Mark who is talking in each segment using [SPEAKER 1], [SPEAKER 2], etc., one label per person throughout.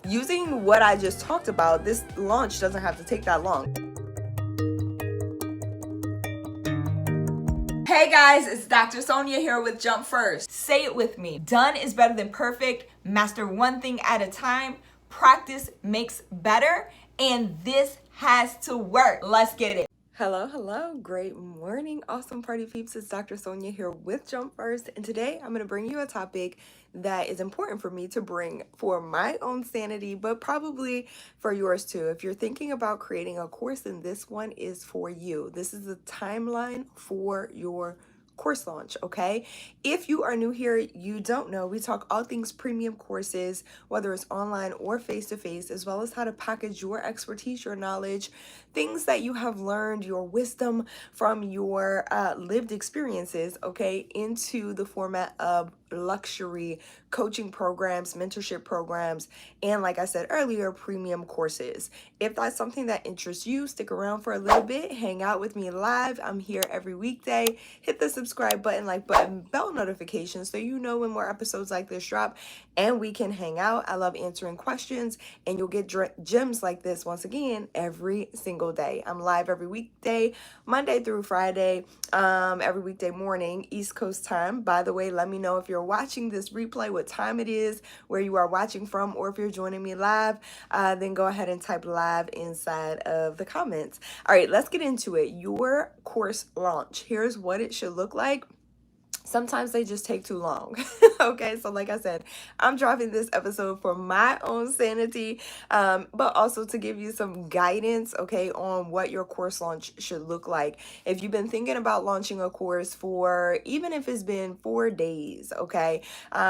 [SPEAKER 1] Using what I just talked about, this launch doesn't have to take that long. Hey guys, it's Dr. Sonia here with Jump First. Say it with me. Done is better than perfect. Master one thing at a time. Practice makes better. And this has to work. Let's get it. Hello. Great morning, awesome party peeps. It's Dr. Sonia here with Jump First. And today I'm going to bring you a topic that is important for me to bring for my own sanity, but probably for yours too. If you're thinking about creating a course, then this one is for you. This is the timeline for your course launch, okay? If you are new here, you don't know, we talk all things premium courses, whether it's online or face-to-face, as well as how to package your expertise, your knowledge, things that you have learned, your wisdom from your lived experiences, okay, into the format of luxury coaching programs, mentorship programs, and like I said earlier, premium courses. If that's something that interests you, stick around for a little bit, hang out with me live. I'm here every weekday. Hit the subscribe button, like button, bell notifications so you know when more episodes like this drop and we can hang out. I love answering questions and you'll get gems like this once again every single day. I'm live every weekday, Monday through Friday, every weekday morning, East Coast time. By the way, let me know if you're watching this replay, what time it is, where you are watching from, or if you're joining me live, then go ahead and type live inside of the comments. All right, let's get into it. Your course launch. Here's what it should look like. Sometimes they just take too long. Okay, so like I said, I'm dropping this episode for my own sanity, but also to give you some guidance, okay, on what your course launch should look like. If you've been thinking about launching a course for, even if it's been 4 days, okay,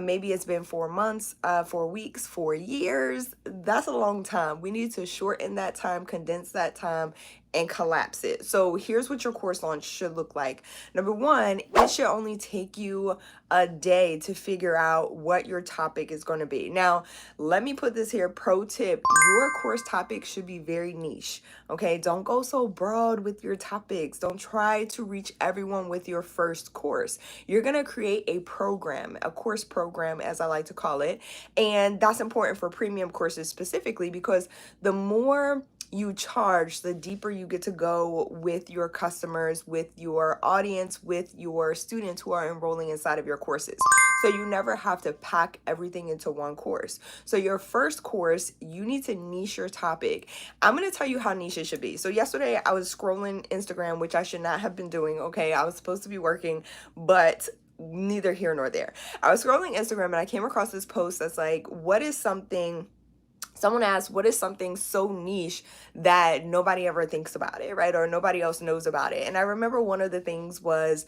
[SPEAKER 1] maybe it's been 4 months, 4 weeks, 4 years, that's a long time. We need to shorten that time, condense that time, and collapse it. So here's what your course launch should look like. Number one, it should only take you a day to figure out what your topic is going to be. Now, let me put this here, pro tip, your course topic should be very niche, okay? Don't go so broad with your topics. Don't try to reach everyone with your first course. You're going to create a program, a course program, as I like to call it. And that's important for premium courses specifically because the more you charge, the deeper you get to go with your customers, with your audience, with your students who are enrolling inside of your courses. So you never have to pack everything into one course. So your first course, you need to niche your topic. I'm going to tell you how niche it should be. So yesterday I was scrolling Instagram, which I should not have been doing. Okay, I was supposed to be working, but neither here nor there. I was scrolling Instagram and I came across this post that's like, someone asked, what is something so niche that nobody ever thinks about it, right? Or nobody else knows about it. And I remember one of the things was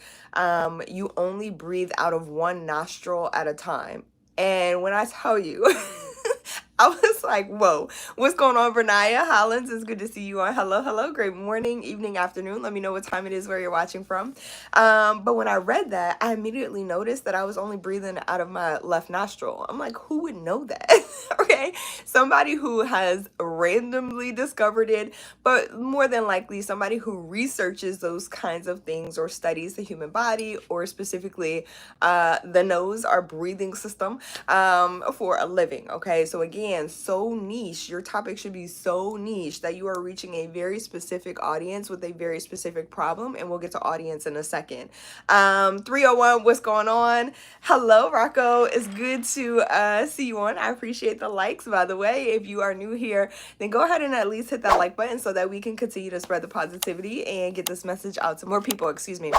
[SPEAKER 1] you only breathe out of one nostril at a time. And when I tell you, I was like, whoa, what's going on, Bernaya Hollins? It's good to see you on. Hello. Great morning, evening, afternoon. Let me know what time it is where you're watching from. But when I read that, I immediately noticed that I was only breathing out of my left nostril. I'm like, who would know that? Okay. Somebody who has randomly discovered it, but more than likely somebody who researches those kinds of things or studies the human body or specifically the nose, our breathing system, for a living. Okay. So again, so niche. Your topic should be so niche that you are reaching a very specific audience with a very specific problem, and we'll get to audience in a second. 301, what's going on? Hello, Rocco. It's good to see you on. I appreciate the likes, by the way. If you are new here, then go ahead and at least hit that like button so that we can continue to spread the positivity and get this message out to more people. Excuse me.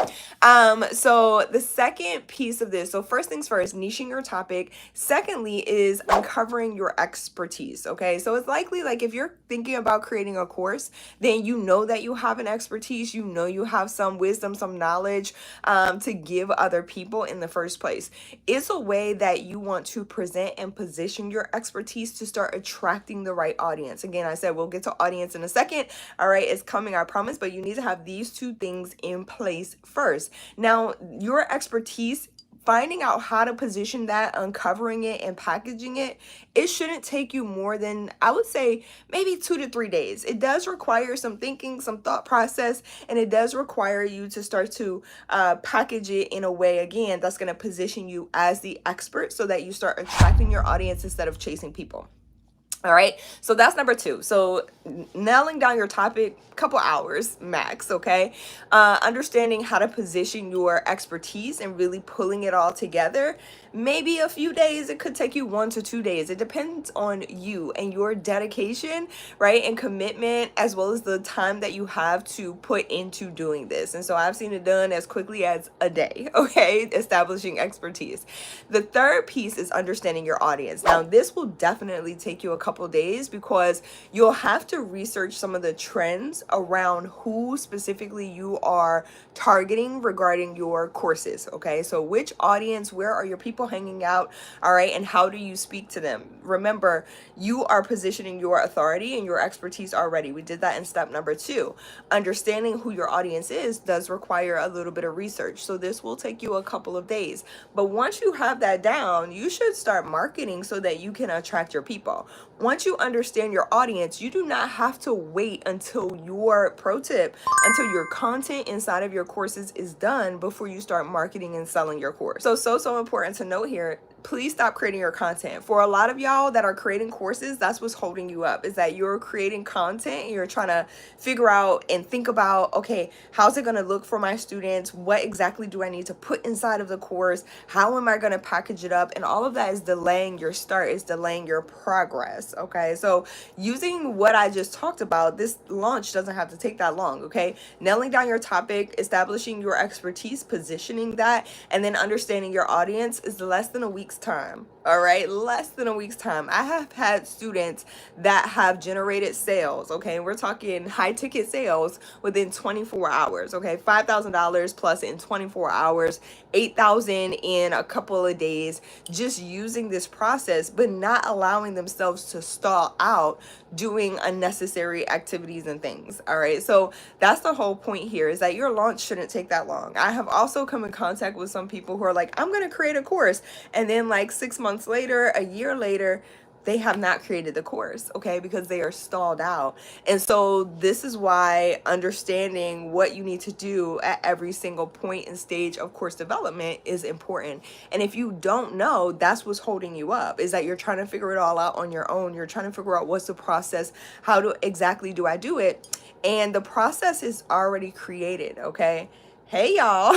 [SPEAKER 1] So the second piece of this, so first things first, niching your topic. Secondly is uncovering your expertise. Okay, so it's likely like if you're thinking about creating a course, then you know that you have an expertise, you know you have some wisdom, some knowledge to give other people in the first place. It's a way that you want to present and position your expertise to start attracting the right audience. Again, I said we'll get to audience in a second. All right, it's coming, I promise, but you need to have these two things in place first. Now, your expertise, finding out how to position that, uncovering it, and packaging it, it shouldn't take you more than, I would say, maybe 2 to 3 days. It does require some thinking, some thought process, and it does require you to start to package it in a way, again, that's going to position you as the expert so that you start attracting your audience instead of chasing people. All right, so that's number 2. So nailing down your topic, couple hours max, okay? Understanding how to position your expertise and really pulling it all together. Maybe a few days, it could take you 1 to 2 days. It depends on you and your dedication, right? And commitment, as well as the time that you have to put into doing this. And so I've seen it done as quickly as a day, okay? Establishing expertise. The third piece is understanding your audience. Now, this will definitely take you a couple days because you'll have to research some of the trends around who specifically you are targeting regarding your courses, okay? So which audience, where are your people hanging out, all right? And how do you speak to them? Remember, you are positioning your authority and your expertise already. We did that in step number 2. Understanding who your audience is does require a little bit of research. So this will take you a couple of days. But once you have that down, you should start marketing so that you can attract your people. Once you understand your audience, you do not have to wait until your until your content inside of your courses is done before you start marketing and selling your course. So important to note here. Please stop creating your content. For a lot of y'all that are creating courses, that's what's holding you up, is that you're creating content and you're trying to figure out and think about, okay, how's it going to look for my students? What exactly do I need to put inside of the course? How am I going to package it up? And all of that is delaying your start, is delaying your progress, okay? So using what I just talked about, this launch doesn't have to take that long, okay? Nailing down your topic, establishing your expertise, positioning that, and then understanding your audience is less than a week's time. All right, less than a week's time. I have had students that have generated sales, okay? We're talking high ticket sales within 24 hours, okay? $5,000 plus in 24 hours, 8,000 in a couple of days, just using this process, but not allowing themselves to stall out doing unnecessary activities and things. All right, so that's the whole point here, is that your launch shouldn't take that long. I have also come in contact with some people who are like, I'm going to create a course, and then like 6 months later, a year later, they have not created the course, okay, because they are stalled out. And so this is why understanding what you need to do at every single point and stage of course development is important. And if you don't know, that's what's holding you up, is that you're trying to figure it all out on your own. You're trying to figure out what's the process, how do exactly do I do it? And the process is already created, okay? Hey y'all.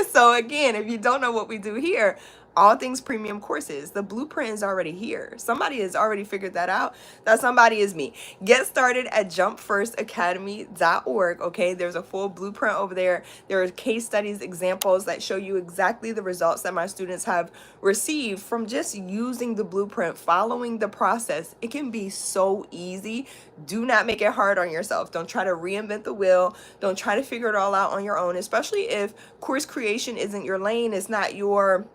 [SPEAKER 1] So again, if you don't know what we do here, all things premium courses, the blueprint is already here. Somebody has already figured that out. That somebody is me. Get started at jumpfirstacademy.org, okay? There's a full blueprint over there. There are case studies, examples that show you exactly the results that my students have received from just using the blueprint, following the process. It can be so easy. Do not make it hard on yourself. Don't try to reinvent the wheel. Don't try to figure it all out on your own, especially if course creation isn't your lane. It's not your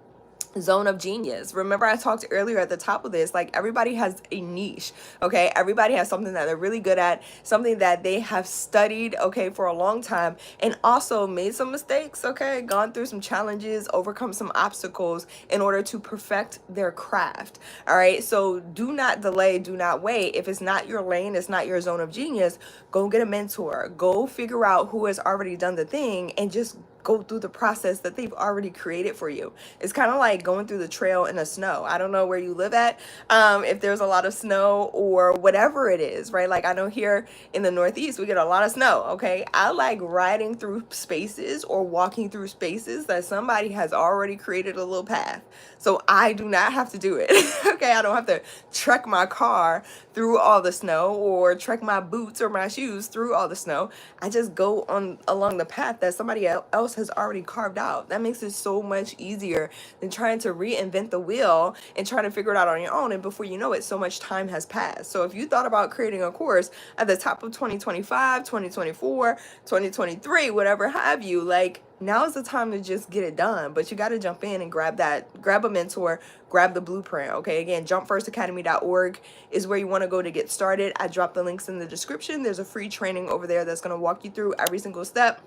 [SPEAKER 1] zone of genius. Remember, I talked earlier at the top of this, like everybody has a niche, okay? Everybody has something that they're really good at, something that they have studied, okay, for a long time, and also made some mistakes, okay? Gone through some challenges, overcome some obstacles in order to perfect their craft, all right? So do not delay, do not wait. If it's not your lane, it's not your zone of genius, go get a mentor. Go figure out who has already done the thing and just go through the process that they've already created for you. It's kind of like going through the trail in the snow. I don't know where you live at, if there's a lot of snow or whatever it is, right? Like I know here in the Northeast, we get a lot of snow, okay? I like riding through spaces or walking through spaces that somebody has already created a little path. So I do not have to do it, okay? I don't have to trek my car through all the snow or trek my boots or my shoes through all the snow. I just go on along the path that somebody else has already carved out. That makes it so much easier than trying to reinvent the wheel and trying to figure it out on your own. And before you know it, so much time has passed. So if you thought about creating a course at the top of 2025, 2024, 2023, whatever have you, like now is the time to just get it done. But you got to jump in and grab a mentor, grab the blueprint. Okay, again, jumpfirstacademy.org is where you want to go to get started. I dropped the links in the description. There's a free training over there that's going to walk you through every single step.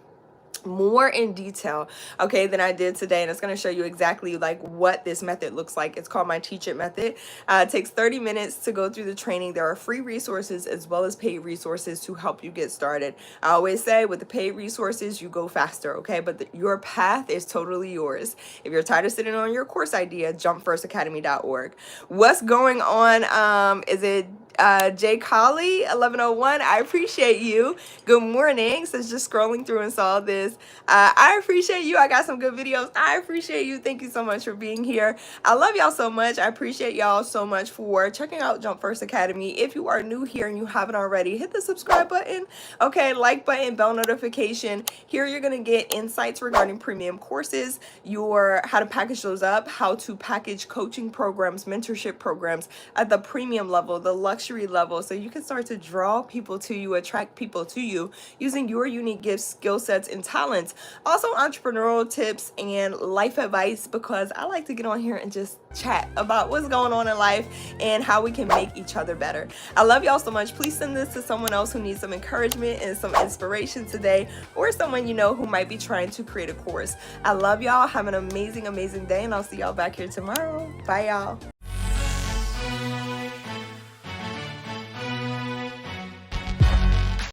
[SPEAKER 1] more in detail, okay, than I did today, and it's going to show you exactly like what this method looks like. It's called my Teach It method. It takes 30 minutes to go through the training. There are free resources as well as paid resources to help you get started. I always say with the paid resources you go faster, okay, but your path is totally yours. If you're tired of sitting on your course idea, jumpfirstacademy.org. What's going on? Is it Jay Colley 1101? I appreciate you. Good morning. So just scrolling through and saw this. I appreciate you. I got some good videos. I appreciate you. Thank you so much for being here. I love y'all so much. I appreciate y'all so much for checking out Jump First Academy. If you are new here and you haven't already, hit the subscribe button, okay, like button, bell notification. Here you're gonna get insights regarding premium courses, how to package those up, how to package coaching programs, mentorship programs at the premium level, the luxury level, so you can start to draw people to you, attract people to you using your unique gifts, skill sets, and talents. Also entrepreneurial tips and life advice, because I like to get on here and just chat about what's going on in life and how we can make each other better. I love y'all so much. Please send this to someone else who needs some encouragement and some inspiration today, or someone you know who might be trying to create a course. I love y'all. Have an amazing, amazing day, and I'll see y'all back here tomorrow. Bye, y'all.